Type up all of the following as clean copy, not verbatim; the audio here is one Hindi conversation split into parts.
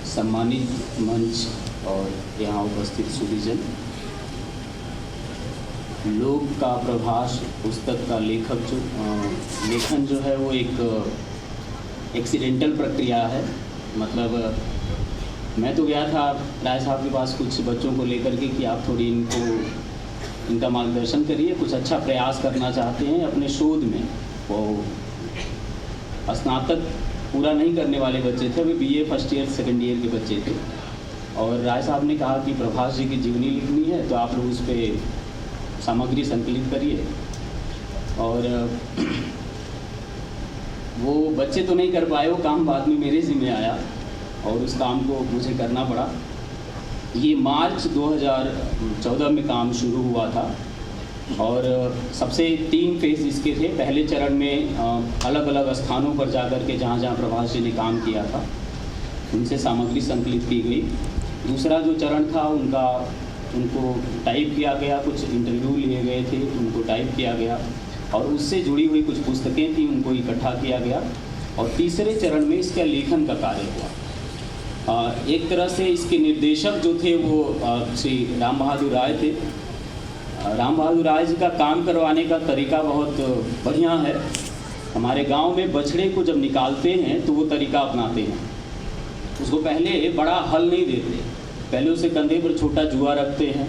सम्मानित मंच और यहाँ उपस्थित सुधीजन, लोक का प्रभास पुस्तक का लेखन जो है वो एक एक्सीडेंटल प्रक्रिया है। मतलब मैं तो गया था राय साहब के पास कुछ बच्चों को लेकर के कि आप थोड़ी इनका मार्गदर्शन करिए, कुछ अच्छा प्रयास करना चाहते हैं अपने शोध में। वो स्नातक पूरा नहीं करने वाले बच्चे थे, अभी BA first year second year के बच्चे थे। और राय साहब ने कहा कि प्रभास जी की जीवनी लिखनी है तो आप लोग उस पर सामग्री संकलित करिए। और वो बच्चे तो नहीं कर पाए, वो काम बाद में मेरे ज़िम्मे आया और उस काम को मुझे करना पड़ा। ये मार्च 2014 में काम शुरू हुआ था और सबसे 3 फेज़ इसके थे। पहले चरण में अलग अलग स्थानों पर जाकर के जहाँ जहाँ प्रभास जी ने काम किया था उनसे सामग्री संकलित की गई। दूसरा जो चरण था उनको टाइप किया गया, कुछ इंटरव्यू लिए गए थे, उनको टाइप किया गया और उससे जुड़ी हुई कुछ पुस्तकें थी, उनको इकट्ठा किया गया। और तीसरे चरण में इसका लेखन का कार्य हुआ। एक तरह से इसके निर्देशक जो थे वो श्री राम बहादुर राय थे। राम बहादुर राय जी का काम करवाने का तरीका बहुत बढ़िया है। हमारे गांव में बछड़े को जब निकालते हैं तो वो तरीका अपनाते हैं। उसको पहले बड़ा हल नहीं देते, पहले उसे कंधे पर छोटा जुआ रखते हैं,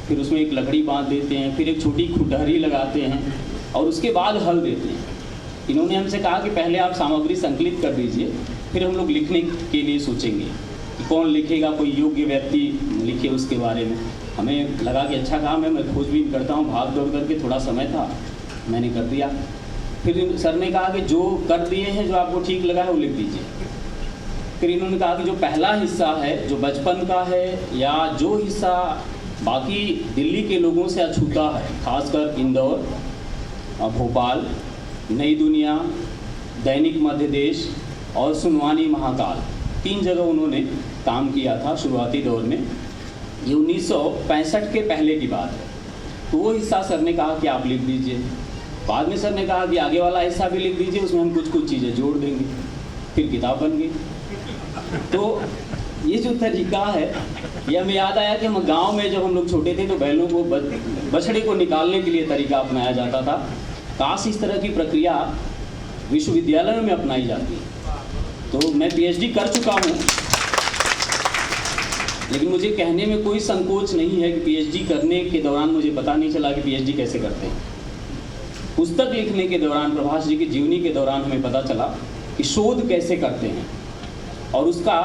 फिर उसमें एक लकड़ी बांध देते हैं, फिर एक छोटी खुटहरी लगाते हैं और उसके बाद हल देते हैं। इन्होंने हमसे कहा कि पहले आप सामग्री संकलित कर दीजिए, फिर हम लोग लिखने के लिए सोचेंगे कि कौन लिखेगा, कोई योग्य व्यक्ति लिखे उसके बारे में। हमें लगा कि अच्छा काम है, मैं खोजबीन करता हूँ, भाग दौड़ करके थोड़ा समय था, मैंने कर दिया। फिर सर ने कहा कि जो कर दिए हैं, जो आपको ठीक लगा है वो लिख दीजिए। फिर इन्होंने कहा कि जो पहला हिस्सा है, जो बचपन का है या जो हिस्सा बाकी दिल्ली के लोगों से अछूता है, खासकर इंदौर, भोपाल, नई दुनिया, दैनिक मध्य देश और सुनवानी महाकाल, 3 जगह उन्होंने काम किया था शुरुआती दौर में। ये 1965 के पहले की बात है। तो वो हिस्सा सर ने कहा कि आप लिख दीजिए। बाद में सर ने कहा कि आगे वाला हिस्सा भी लिख दीजिए, उसमें हम कुछ चीज़ें जोड़ देंगे। फिर किताब बन गई। तो ये जो तरीका है, ये हमें याद आया कि हम गांव में जब हम लोग छोटे थे तो बैलों को बछड़े को निकालने के लिए तरीका अपनाया जाता था। काश इस तरह की प्रक्रिया विश्वविद्यालयों में अपनाई जाती है। तो मैं पीएचडी कर चुका हूँ, लेकिन मुझे कहने में कोई संकोच नहीं है कि पीएचडी करने के दौरान मुझे पता नहीं चला कि पीएचडी कैसे करते हैं। पुस्तक लिखने के दौरान, प्रभास जी की जीवनी के दौरान हमें पता चला कि शोध कैसे करते हैं और उसका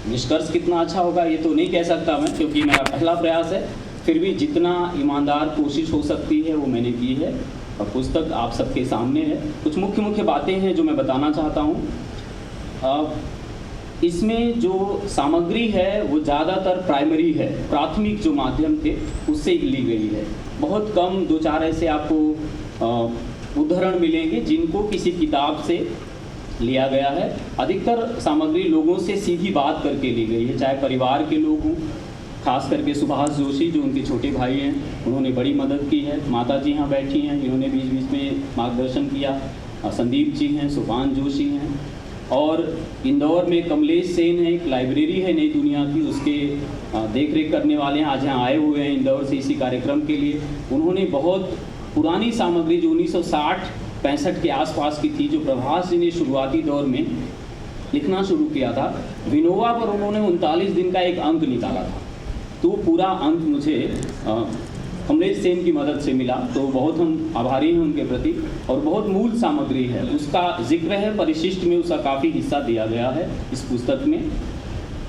निष्कर्ष कितना अच्छा होगा ये तो नहीं कह सकता मैं, क्योंकि मेरा पहला प्रयास है। फिर भी जितना ईमानदार कोशिश हो सकती है वो मैंने की है और पुस्तक आप सबके सामने है। कुछ मुख्य बातें हैं जो मैं बताना चाहता हूँ। इसमें जो सामग्री है वो ज़्यादातर प्राइमरी है, प्राथमिक जो माध्यम थे उससे ली गई है। बहुत कम 2-4 ऐसे आपको उदाहरण मिलेंगे जिनको किसी किताब से लिया गया है। अधिकतर सामग्री लोगों से सीधी बात करके ली गई है, चाहे परिवार के लोग हों। खास करके सुभाष जोशी जो उनके छोटे भाई हैं, उन्होंने बड़ी मदद की है। माता जी यहाँ बैठी हैं, इन्होंने बीच बीच में मार्गदर्शन किया। संदीप जी हैं, सुभान जोशी हैं और इंदौर में कमलेश सेन है, एक लाइब्रेरी है नई दुनिया की, उसके देख रेख करने वाले हैं, आज यहाँ आए हुए हैं इंदौर से इसी कार्यक्रम के लिए। उन्होंने बहुत पुरानी सामग्री जो 1960-65 के आसपास की थी, जो प्रभास जी ने शुरुआती दौर में लिखना शुरू किया था, विनोवा पर उन्होंने 39 दिन का एक अंक निकाला था। तो पूरा अंक मुझे कमलेश सेन की मदद से मिला, तो बहुत हम आभारी हैं उनके प्रति। और बहुत मूल सामग्री है, उसका जिक्र है, परिशिष्ट में उसका काफ़ी हिस्सा दिया गया है इस पुस्तक में।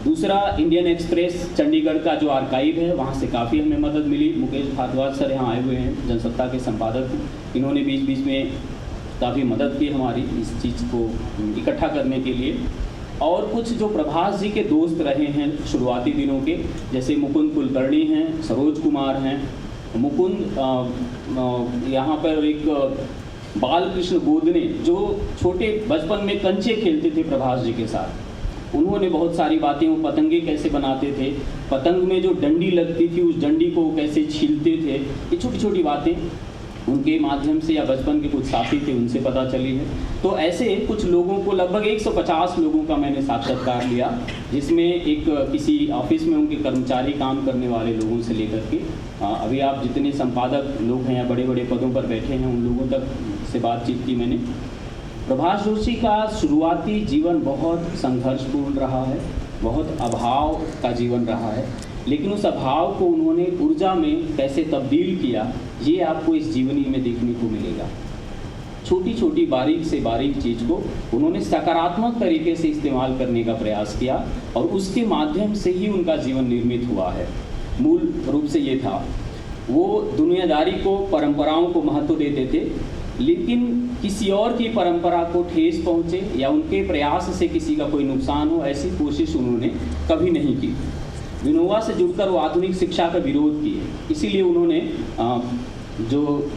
दूसरा, इंडियन एक्सप्रेस चंडीगढ़ का जो आर्काइव है वहाँ से काफ़ी हमें मदद मिली। मुकेश भारद्वाज सर यहाँ आए हुए हैं, जनसत्ता के संपादक, इन्होंने बीच बीच में काफ़ी मदद की हमारी इस चीज़ को इकट्ठा करने के लिए। और कुछ जो प्रभास जी के दोस्त रहे हैं शुरुआती दिनों के, जैसे मुकुंद कुलकर्णी हैं, सरोज कुमार हैं, मुकुंद यहाँ पर एक बालकृष्ण गोदने जो छोटे बचपन में कंचे खेलते थे प्रभास जी के साथ, उन्होंने बहुत सारी बातें, वो पतंगे कैसे बनाते थे, पतंग में जो डंडी लगती थी उस डंडी को कैसे छीलते थे, ये छोटी छोटी बातें उनके माध्यम से या बचपन के कुछ साथी थे उनसे पता चली है। तो ऐसे कुछ लोगों को, लगभग 150 लोगों का मैंने साक्षात्कार लिया, जिसमें एक किसी ऑफिस में उनके कर्मचारी काम करने वाले लोगों से लेकर के अभी आप जितने संपादक लोग हैं या बड़े बड़े पदों पर बैठे हैं उन लोगों तक से बातचीत की मैंने। प्रभाष जोशी का शुरुआती जीवन बहुत संघर्षपूर्ण रहा है, बहुत अभाव का जीवन रहा है, लेकिन उस अभाव को उन्होंने ऊर्जा में कैसे तब्दील किया ये आपको इस जीवनी में देखने को मिलेगा। छोटी छोटी बारीक से बारीक चीज़ को उन्होंने सकारात्मक तरीके से इस्तेमाल करने का प्रयास किया और उसके माध्यम से ही उनका जीवन निर्मित हुआ है। मूल रूप से ये था, वो दुनियादारी को, परंपराओं को महत्व देते थे, लेकिन किसी और की परंपरा को ठेस पहुँचे या उनके प्रयास से किसी का कोई नुकसान हो ऐसी कोशिश उन्होंने कभी नहीं की। विनोबा से जुड़कर वो आधुनिक शिक्षा का विरोध किए, इसीलिए उन्होंने जो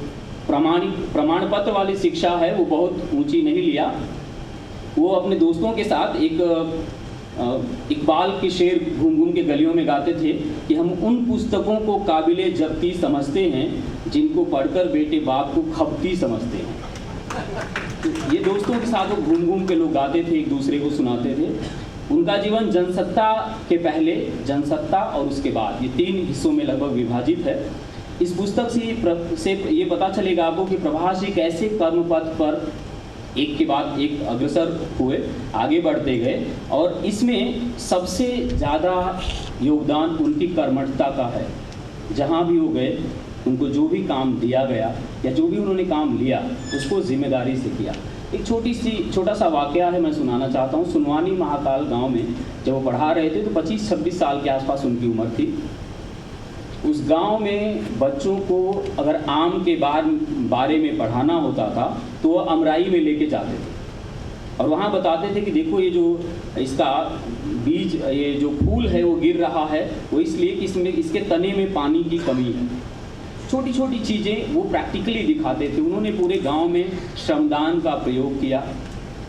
प्रमाण पत्र वाली शिक्षा है वो बहुत ऊंची नहीं लिया। वो अपने दोस्तों के साथ एक इकबाल के शेर घूम घूम के गलियों में गाते थे कि हम उन पुस्तकों को काबिले जब्ती समझते हैं जिनको पढ़कर बेटे बाप को खपती समझते हैं। तो ये दोस्तों के साथ वो घूम घूम के लोग गाते थे, एक दूसरे को सुनाते थे। उनका जीवन जनसत्ता के पहले, जनसत्ता और उसके बाद, ये 3 हिस्सों में लगभग विभाजित है। इस पुस्तक से ये पता चलेगा आपको कि प्रभाष एक ऐसे कर्मपथ पर एक के बाद एक अग्रसर हुए, आगे बढ़ते गए, और इसमें सबसे ज़्यादा योगदान उनकी कर्मठता का है। जहाँ भी वो गए उनको जो भी काम दिया गया या जो भी उन्होंने काम लिया उसको जिम्मेदारी से किया। एक छोटा सा वाकया है, मैं सुनाना चाहता हूँ। सुनवानी महाकाल गांव में जब वो पढ़ा रहे थे तो 25-26 साल के आसपास उनकी उम्र थी। उस गांव में बच्चों को अगर आम के बारे में पढ़ाना होता था तो वो अमराई में लेके जाते थे और वहाँ बताते थे कि देखो ये जो इसका बीज, ये जो फूल है वो गिर रहा है, वो इसलिए कि इसमें इसके तने में पानी की कमी है। छोटी छोटी चीज़ें वो प्रैक्टिकली दिखाते थे। उन्होंने पूरे गांव में श्रमदान का प्रयोग किया,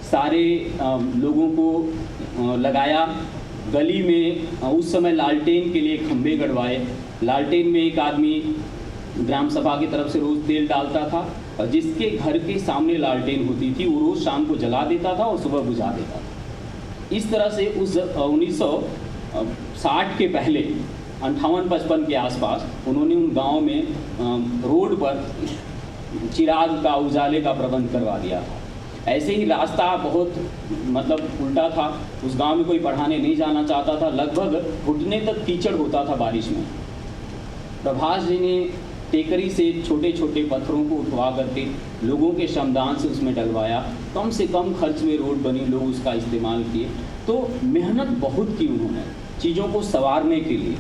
सारे लोगों को लगाया। गली में उस समय लालटेन के लिए खंभे गड़वाए। लालटेन में एक आदमी ग्राम सभा की तरफ से रोज़ तेल डालता था और जिसके घर के सामने लालटेन होती थी वो रोज़ शाम को जला देता था और सुबह बुझा देता था। इस तरह से उस 1960 के पहले 58-55 के आसपास उन्होंने उन गांव में रोड पर चिराग का, उजाले का प्रबंध करवा दिया था। ऐसे ही रास्ता बहुत उल्टा था। उस गांव में कोई पढ़ाने नहीं जाना चाहता था, लगभग घुटने तक कीचड़ होता था बारिश में। प्रभाष जी ने टेकरी से छोटे छोटे पत्थरों को उठवा करके लोगों के श्रमदान से उसमें डलवाया। कम से कम खर्च में रोड बनी, लोग उसका इस्तेमाल किए। तो मेहनत बहुत की उन्होंने चीज़ों को संवारने के लिए।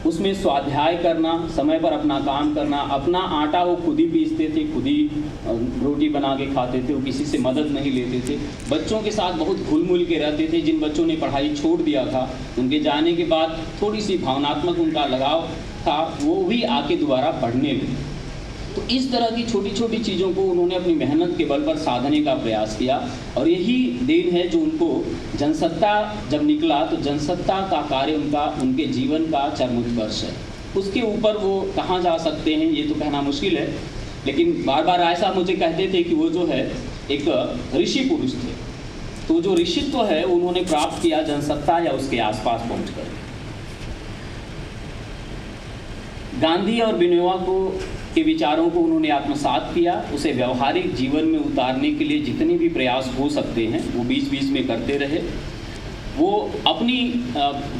उसमें स्वाध्याय करना, समय पर अपना काम करना, अपना आटा वो खुद ही पीसते थे, खुद ही रोटी बना के खाते थे, वो किसी से मदद नहीं लेते थे। बच्चों के साथ बहुत घुल मिल के रहते थे। जिन बच्चों ने पढ़ाई छोड़ दिया था उनके जाने के बाद थोड़ी सी भावनात्मक उनका लगाव था, वो भी आके दोबारा पढ़ने लगे। तो इस तरह की छोटी छोटी चीज़ों को उन्होंने अपनी मेहनत के बल पर साधने का प्रयास किया और यही देन है जो उनको जनसत्ता जब निकला तो जनसत्ता का कार्य उनके जीवन का चरमोत्कर्ष है। उसके ऊपर वो कहाँ जा सकते हैं ये तो कहना मुश्किल है, लेकिन बार बार राय साहब मुझे कहते थे कि वो जो है एक ऋषि पुरुष थे। तो जो ऋषित्व है उन्होंने प्राप्त किया जनसत्ता या उसके आसपास पहुँचकर। गांधी और विनोबा के विचारों को उन्होंने आत्मसात किया, उसे व्यवहारिक जीवन में उतारने के लिए जितने भी प्रयास हो सकते हैं वो बीच बीच में करते रहे। वो अपनी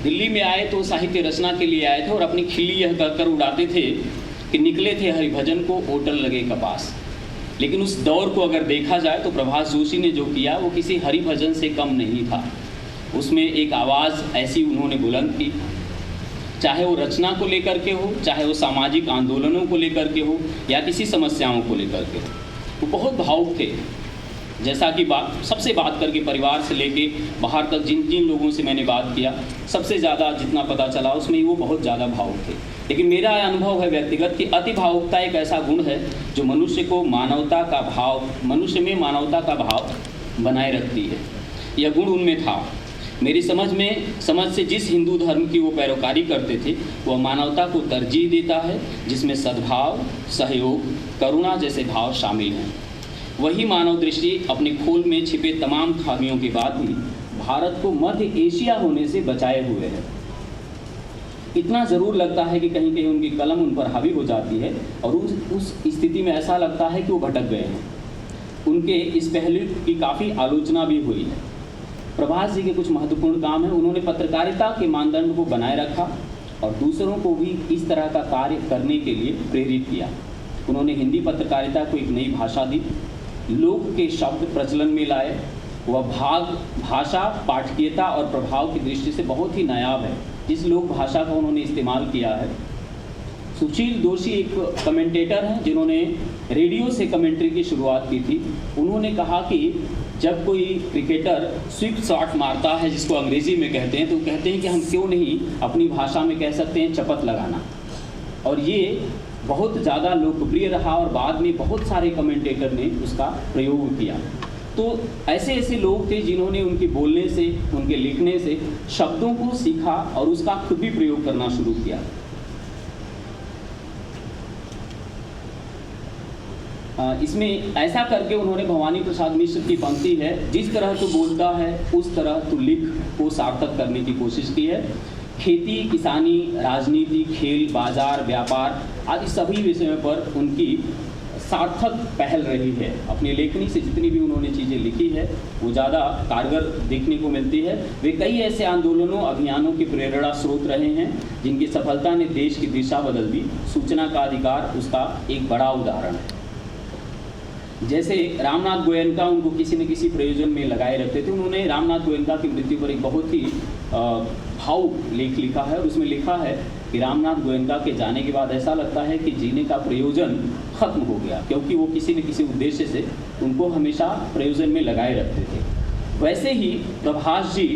दिल्ली में आए तो साहित्य रचना के लिए आए थे और अपनी खिल्ली यह कहकर उड़ाते थे कि निकले थे हरिभजन को ओटल लगे कपास। लेकिन उस दौर को अगर देखा जाए तो प्रभाष जोशी ने जो किया वो किसी हरिभजन से कम नहीं था। उसमें एक आवाज़ ऐसी उन्होंने बुलंद की, चाहे वो रचना को लेकर के हो, चाहे वो सामाजिक आंदोलनों को लेकर के हो या किसी समस्याओं को लेकर के हो। वो बहुत भावुक थे। जैसा कि सबसे बात करके परिवार से लेके बाहर तक जिन जिन लोगों से मैंने बात किया, सबसे ज़्यादा जितना पता चला उसमें वो बहुत ज़्यादा भावुक थे। लेकिन मेरा अनुभव है व्यक्तिगत कि अति भावुकता एक ऐसा गुण है जो मनुष्य को मनुष्य में मानवता का भाव बनाए रखती है। यह गुण उनमें था। मेरी समझ से जिस हिंदू धर्म की वो पैरोकारी करते थे वह मानवता को तरजीह देता है, जिसमें सद्भाव, सहयोग, करुणा जैसे भाव शामिल हैं। वही मानव दृष्टि अपने खोल में छिपे तमाम खामियों के बाद भी भारत को मध्य एशिया होने से बचाए हुए है। इतना ज़रूर लगता है कि कहीं कहीं उनकी कलम उन पर हावी हो जाती है और उस स्थिति में ऐसा लगता है कि वो भटक गए हैं। उनके इस पहलू की काफ़ी आलोचना भी हुई है। प्रभाष जी के कुछ महत्वपूर्ण काम हैं। उन्होंने पत्रकारिता के मानदंड को बनाए रखा और दूसरों को भी इस तरह का कार्य करने के लिए प्रेरित किया। उन्होंने हिंदी पत्रकारिता को एक नई भाषा दी, लोक के शब्द प्रचलन में लाए। वह भाषा पाठकीयता और प्रभाव की दृष्टि से बहुत ही नायाब है जिस लोक भाषा का उन्होंने इस्तेमाल किया है। सुशील दोषी एक कमेंटेटर हैं जिन्होंने रेडियो से कमेंट्री की शुरुआत की थी। उन्होंने कहा कि जब कोई क्रिकेटर स्वीप शॉट मारता है, जिसको अंग्रेजी में कहते हैं, तो कहते हैं कि हम क्यों नहीं अपनी भाषा में कह सकते हैं चपत लगाना। और ये बहुत ज़्यादा लोकप्रिय रहा और बाद में बहुत सारे कमेंटेटर ने उसका प्रयोग किया। तो ऐसे ऐसे लोग थे जिन्होंने उनके बोलने से, उनके लिखने से शब्दों को सीखा और उसका खुद भी प्रयोग करना शुरू किया। इसमें ऐसा करके उन्होंने भवानी प्रसाद मिश्र की पंक्ति है, जिस तरह तू बोलता है उस तरह तू लिख, को सार्थक करने की कोशिश की है। खेती, किसानी, राजनीति, खेल, बाजार, व्यापार आदि सभी विषयों पर उनकी सार्थक पहल रही है। अपनी लेखनी से जितनी भी उन्होंने चीज़ें लिखी है वो ज़्यादा कारगर देखने को मिलती है। वे कई ऐसे आंदोलनों, अभियानों के प्रेरणा स्रोत रहे हैं जिनकी सफलता ने देश की दिशा बदल दी। सूचना का अधिकार उसका एक बड़ा उदाहरण है। जैसे रामनाथ गोयनका उनको किसी न किसी प्रयोजन में लगाए रखते थे। उन्होंने रामनाथ गोयनका की मृत्यु पर एक बहुत ही भावुक लेख लिखा है और उसमें लिखा है कि रामनाथ गोयनका के जाने के बाद ऐसा लगता है कि जीने का प्रयोजन खत्म हो गया, क्योंकि वो किसी न किसी उद्देश्य से उनको हमेशा प्रयोजन में लगाए रखते थे। वैसे ही प्रभाष जी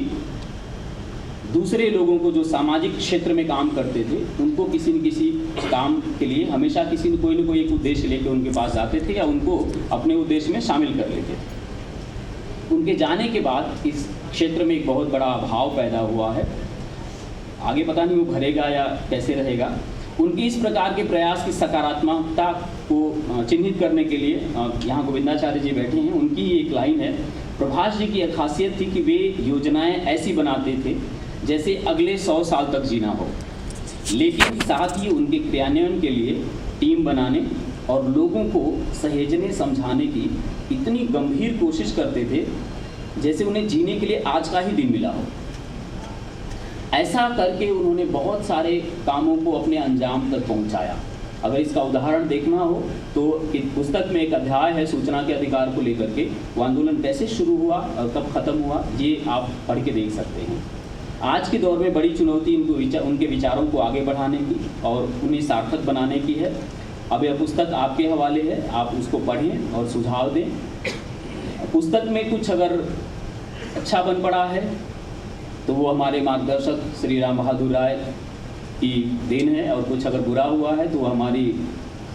दूसरे लोगों को जो सामाजिक क्षेत्र में काम करते थे उनको किसी न किसी काम के लिए हमेशा किसी न कोई एक उद्देश्य लेकर उनके पास जाते थे या उनको अपने उद्देश्य में शामिल कर लेते थे। उनके जाने के बाद इस क्षेत्र में एक बहुत बड़ा अभाव पैदा हुआ है। आगे पता नहीं वो भरेगा या कैसे रहेगा। उनकी इस प्रकार के प्रयास की सकारात्मकता को चिन्हित करने के लिए यहाँ गोविंदाचार्य जी बैठे हैं। उनकी एक लाइन है, प्रभाष जी की खासियत थी कि वे योजनाएं ऐसी बनाते थे जैसे अगले 100 साल तक जीना हो, लेकिन साथ ही उनके क्रियान्वयन के लिए टीम बनाने और लोगों को सहेजने समझाने की इतनी गंभीर कोशिश करते थे जैसे उन्हें जीने के लिए आज का ही दिन मिला हो। ऐसा करके उन्होंने बहुत सारे कामों को अपने अंजाम तक पहुंचाया। अगर इसका उदाहरण देखना हो तो पुस्तक में एक अध्याय है सूचना के अधिकार को लेकर के। वो आंदोलन कैसे शुरू हुआ और कब ख़त्म हुआ ये आप पढ़ के देख सकते हैं। आज के दौर में बड़ी चुनौती उनके विचारों को आगे बढ़ाने की और उन्हें सार्थक बनाने की है। अब यह पुस्तक आपके हवाले है, आप उसको पढ़ें और सुझाव दें। पुस्तक में कुछ अगर अच्छा बन पड़ा है तो वो हमारे मार्गदर्शक श्री राम बहादुर राय की देन है, और कुछ अगर बुरा हुआ है तो वो हमारी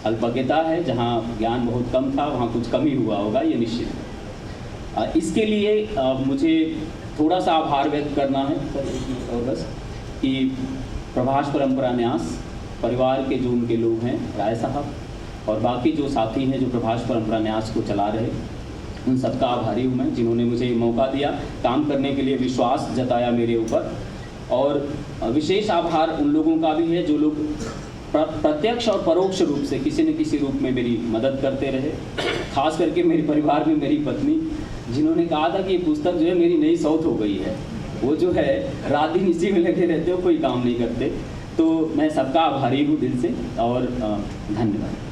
अल्पज्ञता है। जहाँ ज्ञान बहुत कम था वहाँ कुछ कम ही हुआ होगा, ये निश्चित है। इसके लिए मुझे थोड़ा सा आभार व्यक्त करना है और बस कि प्रभाष परंपरा न्यास परिवार के जो उनके लोग हैं, राय साहब और बाकी जो साथी हैं जो प्रभाष परंपरा न्यास को चला रहे, उन सबका आभारी हूँ मैं, जिन्होंने मुझे मौका दिया काम करने के लिए, विश्वास जताया मेरे ऊपर। और विशेष आभार उन लोगों का भी है जो लोग प्रत्यक्ष और परोक्ष रूप से किसी न किसी रूप में मेरी मदद करते रहे। खास करके मेरे परिवार में मेरी पत्नी, जिन्होंने कहा था कि ये पुस्तक जो है मेरी नई सौत हो गई है। वो जो है रात दिन इसी में लगे रहते हो, कोई काम नहीं करते। तो मैं सबका आभारी हूँ दिल से और धन्यवाद।